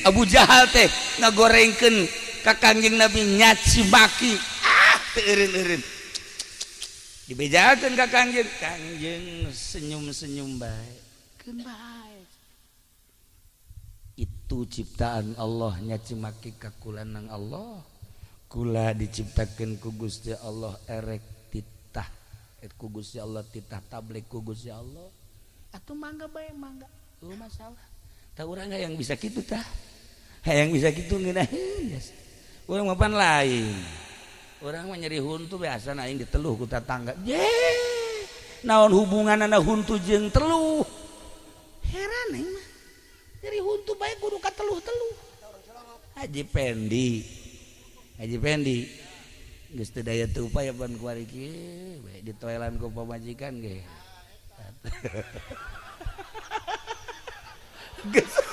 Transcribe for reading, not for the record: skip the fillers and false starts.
Abu Jahal teh ngagorengkeun ka Kangjeng Nabi nyaci maki teu eureun-eureun dibejakeun ka Kangjeng senyum-senyum bae keun bae itu ciptaan Allah nyaci maki ka kulanang Allah kula diciptakeun ku Gusti Allah erek titah ku Gusti Allah titah tablik ku Gusti Allah atuh mangga bae mangga teu masalah tah urang yang bisa kitu tah hayang bisa kitu ngeunaheun urang mah pan lain urang mah nyeri huntu biasa aing diteluh ku tatangga ye naon hubunganna huntu jeung teluh heran aing mah nyeri huntu bae kudu kateluh-teluh Haji Pendi geus teu daya teu upaya pan kuari kieu bae ditoelan ku pamajikan ge geus